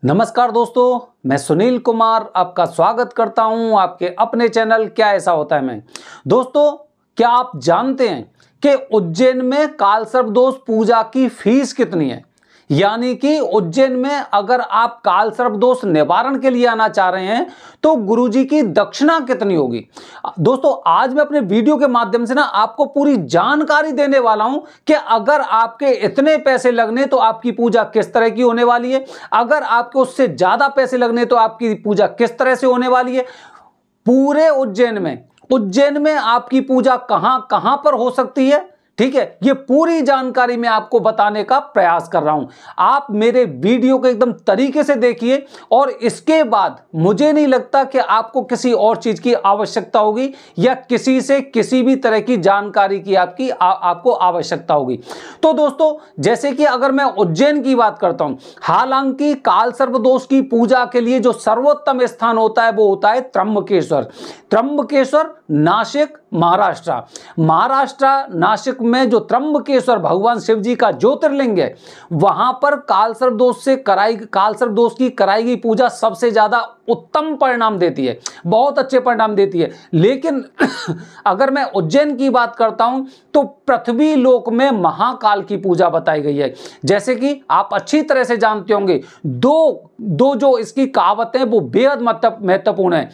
नमस्कार दोस्तों, मैं सुनील कुमार आपका स्वागत करता हूं आपके अपने चैनल क्या ऐसा होता है में। दोस्तों, क्या आप जानते हैं कि उज्जैन में कालसर्प पूजा की फीस कितनी है? यानी कि उज्जैन में अगर आप कालसर्प निवारण के लिए आना चाह रहे हैं तो गुरुजी की दक्षिणा कितनी होगी। दोस्तों, आज मैं अपने वीडियो के माध्यम से आपको पूरी जानकारी देने वाला हूं कि अगर आपके इतने पैसे लगने तो आपकी पूजा किस तरह की होने वाली है, अगर आपके उससे ज्यादा पैसे लगने तो आपकी पूजा किस तरह से होने वाली है। पूरे उज्जैन में आपकी पूजा कहां कहां पर हो सकती है, ठीक है, ये पूरी जानकारी मैं आपको बताने का प्रयास कर रहा हूं। आप मेरे वीडियो को एकदम तरीके से देखिए और इसके बाद मुझे नहीं लगता कि आपको किसी और चीज की आवश्यकता होगी या किसी से किसी भी तरह की जानकारी की आपको आवश्यकता होगी। तो दोस्तों, जैसे कि अगर मैं उज्जैन की बात करता हूं, हालांकि कालसर्प दोष की पूजा के लिए जो सर्वोत्तम स्थान होता है वो होता है त्र्यंबकेश्वर, नासिक, महाराष्ट्र नासिक में जो त्र्यंबकेश्वर भगवान शिव जी का ज्योतिर्लिंग है, वहां पर कालसर्प दोष की कराई गई पूजा सबसे ज्यादा उत्तम परिणाम देती है, बहुत अच्छे परिणाम देती है। लेकिन अगर मैं उज्जैन की बात करता हूं तो पृथ्वी लोक में महाकाल की पूजा बताई गई है। जैसे कि आप अच्छी तरह से जानते होंगे, दो जो इसकी कहावतें वो बेहद महत्वपूर्ण है।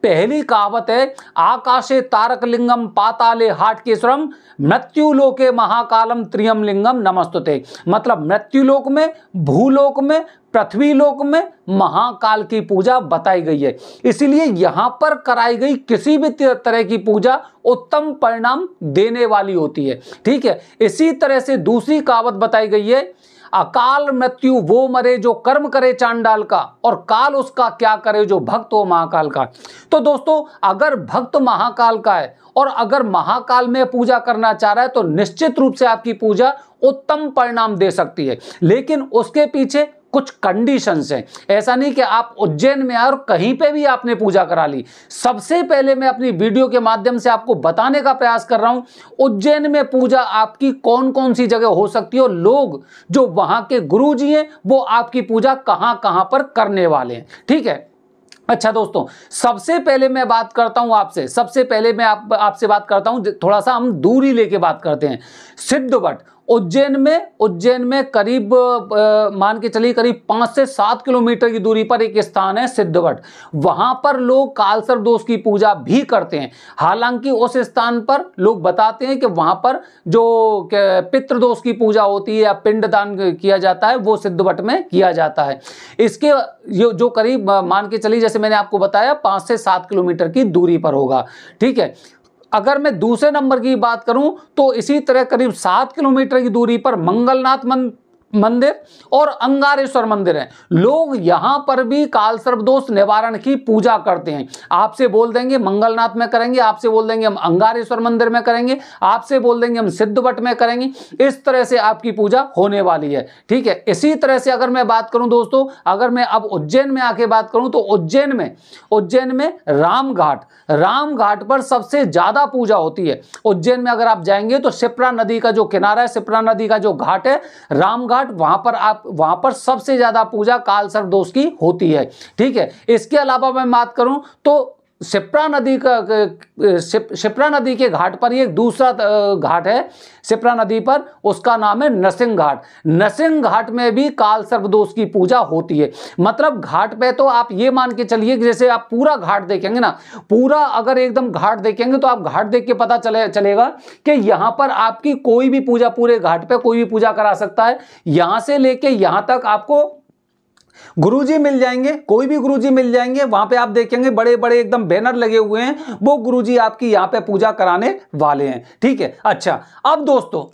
पहली कहावत है, आकाशे तारक लिंगम पाताले हाटकेश्वरम मृत्युलोके महाकालम त्रियम लिंगम नमस्तुते। मतलब मृत्युलोक में, भूलोक में, पृथ्वी लोक में महाकाल की पूजा बताई गई है। इसीलिए यहां पर कराई गई किसी भी तरह की पूजा उत्तम परिणाम देने वाली होती है, ठीक है। इसी तरह से दूसरी कहावत बताई गई है, अकाल मृत्यु वो मरे जो कर्म करे चांडाल का, और काल उसका क्या करे जो भक्त हो महाकाल का। तो दोस्तों, अगर भक्त महाकाल का है और अगर महाकाल में पूजा करना चाह रहा है तो निश्चित रूप से आपकी पूजा उत्तम परिणाम दे सकती है। लेकिन उसके पीछे कुछ कंडीशंस हैं। ऐसा नहीं कि आप उज्जैन में आए और कहीं पे भी आपने पूजा करा ली। सबसे पहले मैं अपनी वीडियो के माध्यम से आपको बताने का प्रयास कर रहा हूं उज्जैन में पूजा आपकी कौन कौन सी जगह हो सकती है और लोग जो वहां के गुरुजी हैं वो आपकी पूजा कहां कहां पर करने वाले हैं, ठीक है। अच्छा दोस्तों, सबसे पहले मैं बात करता हूं आपसे बात करता हूं, थोड़ा सा हम दूरी लेके बात करते हैं। सिद्धवट उज्जैन में करीब मान के चलिए करीब 5 से 7 किलोमीटर की दूरी पर एक स्थान है सिद्धवट। वहां पर लोग कालसर्प दोष की पूजा भी करते हैं। हालांकि उस स्थान पर लोग बताते हैं कि वहां पर जो पितृदोष की पूजा होती है या पिंडदान किया जाता है वो सिद्धवट में किया जाता है। इसके जो करीब मान के चलिए, जैसे मैंने आपको बताया, 5 से 7 किलोमीटर की दूरी पर होगा, ठीक है। अगर मैं दूसरे नंबर की बात करूं तो इसी तरह करीब 7 किलोमीटर की दूरी पर मंगलनाथ मंदिर और अंगारेश्वर मंदिर है। लोग यहां पर भी कालसर्प दोष निवारण की पूजा करते हैं। आपसे बोल देंगे मंगलनाथ में करेंगे, आपसे बोल देंगे हम अंगारेश्वर मंदिर में करेंगे, आपसे बोल देंगे हम सिद्धवट में करेंगे। इस तरह से आपकी पूजा होने वाली है, ठीक है। इसी तरह से अगर मैं बात करूं दोस्तों, अगर मैं अब उज्जैन में आके बात करूं तो उज्जैन में रामघाट पर सबसे ज्यादा पूजा होती है। उज्जैन में अगर आप जाएंगे तो शिप्रा नदी का जो किनारा है, शिप्रा नदी का जो घाट है रामघाट, वहां पर सबसे ज्यादा पूजा कालसर्प दोष की होती है, ठीक है। इसके अलावा मैं बात करूं तो शिप्रा नदी के घाट पर एक दूसरा घाट है शिप्रा नदी पर, उसका नाम है नरसिंह घाट में भी कालसर्प दोष की पूजा होती है। मतलब घाट पे तो आप ये मान के चलिए कि जैसे आप पूरा घाट देखेंगे ना, पूरा अगर एकदम घाट देखेंगे तो आप घाट देख के पता चलेगा कि यहां पर आपकी कोई भी पूजा, पूरे घाट पे कोई भी पूजा करा सकता है। यहां से लेके यहां तक आपको गुरुजी मिल जाएंगे, कोई भी गुरुजी मिल जाएंगे। वहां पे आप देखेंगे बड़े बड़े एकदम बैनर लगे हुए हैं, वो गुरुजी आपकी यहां पे पूजा कराने वाले हैं, ठीक है। अच्छा, अब दोस्तों,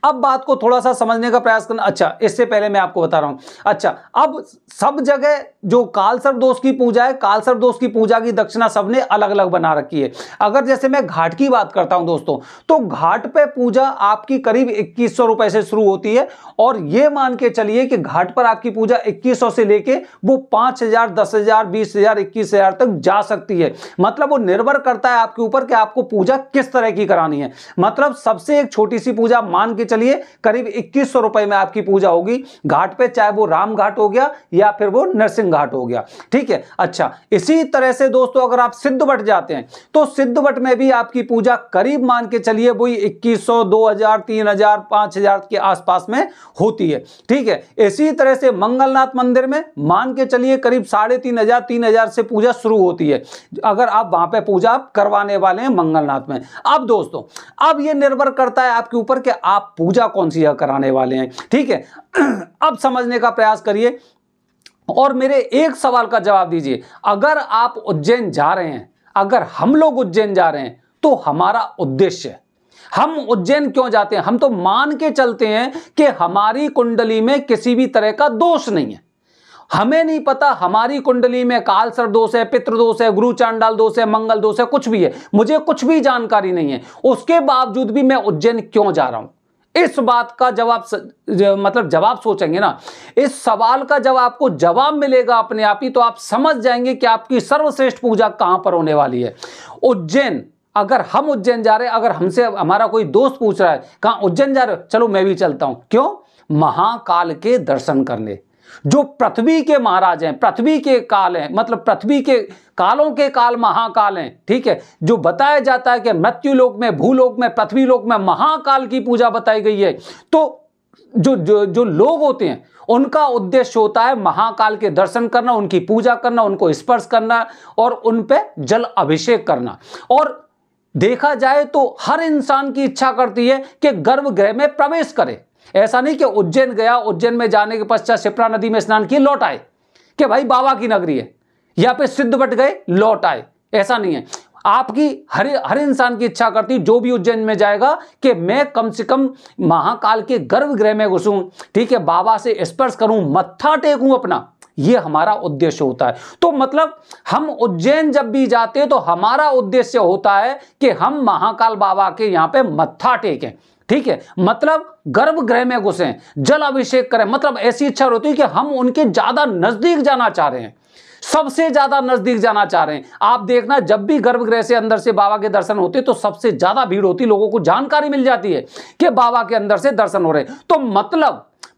अब बात को थोड़ा सा समझने का प्रयास करना। अच्छा, इससे पहले मैं आपको बता रहा हूं, अच्छा, अब सब जगह जो कालसर्प दोष की पूजा है, कालसर्प दोष की पूजा की दक्षिणा सबने अलग अलग बना रखी है। अगर जैसे मैं घाट की बात करता हूं दोस्तों, तो घाट पे पूजा आपकी करीब 2100 रुपए से शुरू होती है। और यह मान के चलिए कि घाट पर आपकी पूजा 2100 से लेके वो 5,000, 10,000, 20,000, 21,000 तक जा सकती है। मतलब वो निर्भर करता है आपके ऊपर कि आपको पूजा किस तरह की करानी है। मतलब सबसे एक छोटी सी पूजा मान के चलिए करीब 2100 रुपए में आपकी पूजा होगी घाट पे, चाहे वो राम घाट हो गया या फिर वो नरसिंह घाट हो गया। ठीक है। अच्छा, इसी तरह से दोस्तों अगर आप सिद्ध बट जाते हैं तो सिद्ध बट में भी आपकी पूजा करीब मान के चलिए वही 2100, 2000, 3000, 5000 के आसपास में होती है। ठीक है। इसी तरह से मंगलनाथ मंदिर में मान के चलिए करीब 3500, 3000 से पूजा शुरू होती है अगर आप वहां पे पूजा करवाने वाले हैं मंगलनाथ में। अब दोस्तों अब यह निर्भर करता है आपके ऊपर कि आप पूजा कौन सी कराने वाले हैं। ठीक है। अब समझने का प्रयास करिए और मेरे एक सवाल का जवाब दीजिए। अगर आप उज्जैन जा रहे हैं, अगर हम लोग उज्जैन जा रहे हैं तो हमारा उद्देश्य, हम उज्जैन क्यों जाते हैं? हम तो मान के चलते हैं कि हमारी कुंडली में किसी भी तरह का दोष नहीं है। हमें नहीं पता हमारी कुंडली में कालसर्प दोष है, पितृदोष है, गुरु चांडाल दोष है, मंगल दोष है, कुछ भी है, मुझे कुछ भी जानकारी नहीं है। उसके बावजूद भी मैं उज्जैन क्यों जा रहा हूं? इस बात का जवाब मतलब जवाब सोचेंगे ना, इस सवाल का जब आपको जवाब मिलेगा अपने आप ही, तो आप समझ जाएंगे कि आपकी सर्वश्रेष्ठ पूजा कहां पर होने वाली है। उज्जैन, अगर हम उज्जैन जा रहे हैं, अगर हमसे हमारा कोई दोस्त पूछ रहा है कहां उज्जैन जा रहे हो, चलो मैं भी चलता हूं। क्यों? महाकाल के दर्शन करने। जो पृथ्वी के महाराज हैं, पृथ्वी के काल हैं, मतलब पृथ्वी के कालों के काल महाकाल हैं। ठीक है। जो बताया जाता है कि मृत्यु लोक में, भूलोक में, पृथ्वी लोक में महाकाल की पूजा बताई गई है। तो जो लोग होते हैं उनका उद्देश्य होता है महाकाल के दर्शन करना, उनकी पूजा करना, उनको स्पर्श करना और उन पे जल अभिषेक करना। और देखा जाए तो हर इंसान की इच्छा करती है कि गर्भगृह में प्रवेश करे। ऐसा नहीं कि उज्जैन गया, उज्जैन में जाने के पश्चात शिप्रा नदी में स्नान किए लौट आए कि भाई बाबा की नगरी है, या पे सिद्ध बट गए लौट आए, ऐसा नहीं है। आपकी हर इंसान की इच्छा करती, जो भी उज्जैन में जाएगा, कि मैं कम से कम महाकाल के गर्भगृह में घुसूं, ठीक है, बाबा से स्पर्श करूं, मत्था टेकूं अपना, ये हमारा उद्देश्य होता है। तो मतलब हम उज्जैन जब भी जाते हैं तो हमारा उद्देश्य होता है कि हम महाकाल बाबा के यहां पे मत्था टेकें। ठीक है। मतलब गर्भगृह में घुसें, जल अभिषेक करें। मतलब ऐसी इच्छा होती है कि हम उनके ज्यादा नजदीक जाना चाह रहे हैं, सबसे ज्यादा नजदीक जाना चाह रहे हैं। आप देखना जब भी गर्भगृह से अंदर से बाबा के दर्शन होते तो सबसे ज्यादा भीड़ होती, लोगों को जानकारी मिल जाती है कि बाबा के अंदर से दर्शन हो रहे हैं। तो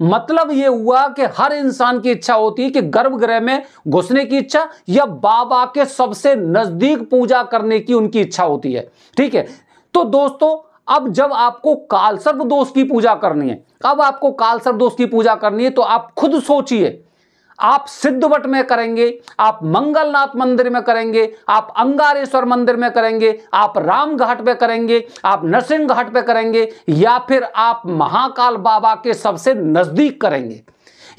मतलब ये हुआ कि हर इंसान की इच्छा होती है कि गर्भगृह में घुसने की इच्छा या बाबा के सबसे नजदीक पूजा करने की उनकी इच्छा होती है। ठीक है। तो दोस्तों अब जब आपको कालसर्प दोष की पूजा करनी है, अब आपको कालसर्प दोष की पूजा करनी है, तो आप खुद सोचिए, आप सिद्धवट में करेंगे, आप मंगलनाथ मंदिर में करेंगे, आप अंगारेश्वर मंदिर में करेंगे, आप राम घाट पे करेंगे, आप नरसिंह घाट पे करेंगे, या फिर आप महाकाल बाबा के सबसे नजदीक करेंगे।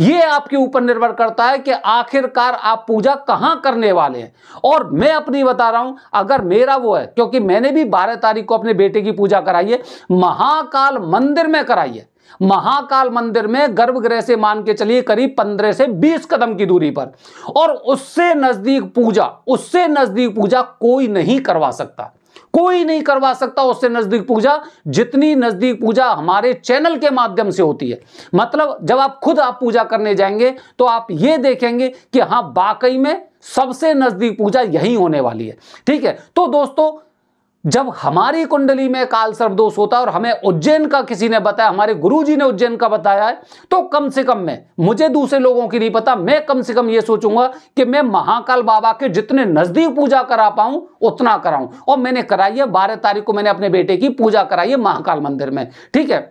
ये आपके ऊपर निर्भर करता है कि आखिरकार आप पूजा कहां करने वाले हैं। और मैं अपनी बता रहा हूं, अगर मेरा वो है, क्योंकि मैंने भी 12 तारीख को अपने बेटे की पूजा कराई है, महाकाल मंदिर में कराई है। महाकाल मंदिर में गर्भगृह से मान के चलिए करीब 15 से 20 कदम की दूरी पर, और उससे नजदीक पूजा कोई नहीं करवा सकता, कोई नहीं करवा सकता उससे नजदीक पूजा, जितनी नजदीक पूजा हमारे चैनल के माध्यम से होती है। मतलब जब आप खुद पूजा करने जाएंगे तो आप ये देखेंगे कि हाँ वाकई में सबसे नजदीक पूजा यही होने वाली है। ठीक है। तो दोस्तों जब हमारी कुंडली में कालसर्प दोष होता है और हमें उज्जैन का किसी ने बताया, हमारे गुरुजी ने उज्जैन का बताया है, तो कम से कम मुझे दूसरे लोगों की नहीं पता, मैं कम से कम ये सोचूंगा कि मैं महाकाल बाबा के जितने नजदीक पूजा करा पाऊं उतना कराऊं। और मैंने कराई है, 12 तारीख को मैंने अपने बेटे की पूजा कराई है महाकाल मंदिर में। ठीक है।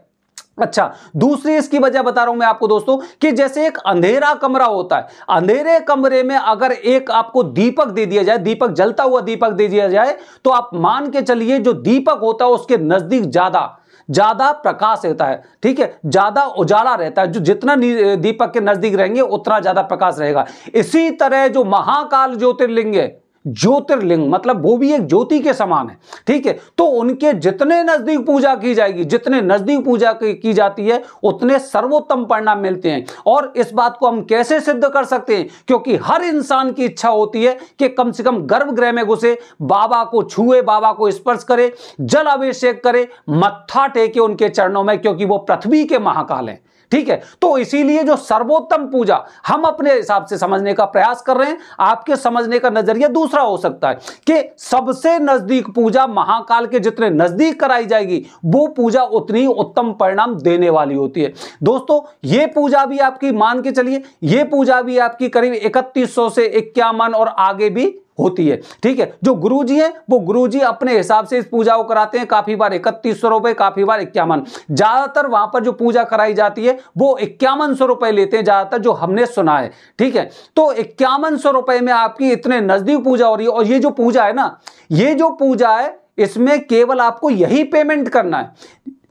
अच्छा, दूसरी इसकी वजह बता रहा हूं मैं आपको दोस्तों, कि जैसे एक अंधेरा कमरा होता है, अंधेरे कमरे में अगर एक आपको दीपक दे दिया जाए, दीपक जलता हुआ दीपक दे दिया जाए, तो आप मान के चलिए जो दीपक होता है उसके नजदीक ज्यादा प्रकाश रहता है। ठीक है। ज्यादा उजाला रहता है, जो जितना दीपक के नजदीक रहेंगे उतना ज्यादा प्रकाश रहेगा। इसी तरह जो महाकाल ज्योतिर्लिंग है, ज्योतिर्लिंग मतलब वो भी एक ज्योति के समान है। ठीक है। तो उनके जितने नजदीक पूजा की जाएगी, जितने नजदीक पूजा की जाती है, उतने सर्वोत्तम परिणाम मिलते हैं। और इस बात को हम कैसे सिद्ध कर सकते हैं? क्योंकि हर इंसान की इच्छा होती है कि कम से कम गर्भगृह में घुसे, बाबा को छुए, बाबा को स्पर्श करे, जल अभिषेक करे, मत्था टेके उनके चरणों में, क्योंकि वो पृथ्वी के महाकाल हैं। ठीक है। तो इसीलिए जो सर्वोत्तम पूजा हम अपने हिसाब से समझने का प्रयास कर रहे हैं, आपके समझने का नजरिया दूसरा हो सकता है कि सबसे नजदीक पूजा महाकाल के जितने नजदीक कराई जाएगी वो पूजा उतनी उत्तम परिणाम देने वाली होती है। दोस्तों ये पूजा भी आपकी मान के चलिए, ये पूजा भी आपकी करीब 3100 से 51 और आगे भी होती है, ठीक है। जो गुरुजी हैं वो गुरुजी अपने हिसाब से इस पूजा को कराते हैं, काफी बार 3100 रुपए, काफी बार 51। ज्यादातर वहां पर जो पूजा कराई जाती है वो 5100 रुपए लेते हैं ज्यादातर, जो हमने सुना है, ठीक है। तो 5100 रुपए में आपकी इतने नजदीक पूजा हो रही है। और ये जो पूजा है ना, ये जो पूजा है इसमें केवल आपको यही पेमेंट करना है,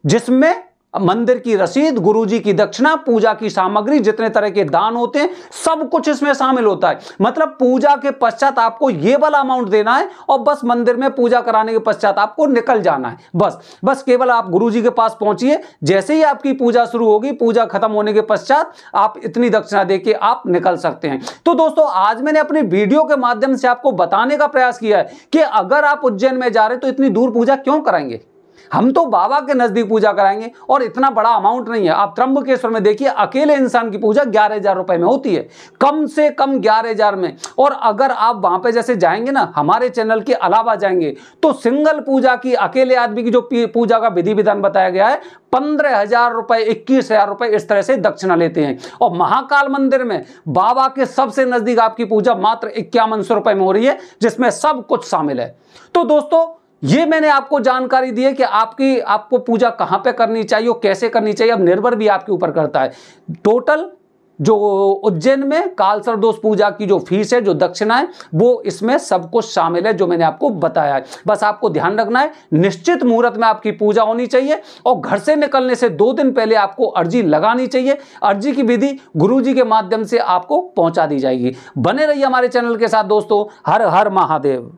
जिसमें मंदिर की रसीद, गुरुजी की दक्षिणा, पूजा की सामग्री, जितने तरह के दान होते हैं सब कुछ इसमें शामिल होता है। मतलब पूजा के पश्चात आपको ये वाला अमाउंट देना है और बस मंदिर में पूजा कराने के पश्चात आपको निकल जाना है। बस केवल आप गुरुजी के पास पहुंचिए, जैसे ही आपकी पूजा शुरू होगी, पूजा खत्म होने के पश्चात आप इतनी दक्षिणा देके आप निकल सकते हैं। तो दोस्तों आज मैंने अपनी वीडियो के माध्यम से आपको बताने का प्रयास किया है कि अगर आप उज्जैन में जा रहे हैं तो इतनी दूर पूजा क्यों कराएंगे, हम तो बाबा के नजदीक पूजा कराएंगे और इतना बड़ा अमाउंट नहीं है। आप त्र्यंबकेश्वर में देखिए, अकेले इंसान की पूजा 11,000 रुपए में होती है, कम से कम 11,000 में। और अगर आप वहां पे जैसे जाएंगे ना, हमारे चैनल के अलावा जाएंगे तो सिंगल पूजा की, अकेले आदमी की जो पूजा का विधि विधान बताया गया है, 15,000 रुपए, 21,000 रुपए इस तरह से दक्षिणा लेते हैं। और महाकाल मंदिर में बाबा के सबसे नजदीक आपकी पूजा मात्र 5100 रुपए में हो रही है, जिसमें सब कुछ शामिल है। तो दोस्तों ये मैंने आपको जानकारी दी है कि आपको पूजा कहां पे करनी चाहिए और कैसे करनी चाहिए, अब निर्भर भी आपके ऊपर करता है। टोटल जो उज्जैन में कालसर्प दोष पूजा की जो फीस है, जो दक्षिणा है, वो इसमें सब कुछ शामिल है जो मैंने आपको बताया है। बस आपको ध्यान रखना है, निश्चित मुहूर्त में आपकी पूजा होनी चाहिए और घर से निकलने से 2 दिन पहले आपको अर्जी लगानी चाहिए। अर्जी की विधि गुरुजी के माध्यम से आपको पहुंचा दी जाएगी। बने रहिए हमारे चैनल के साथ दोस्तों। हर हर महादेव।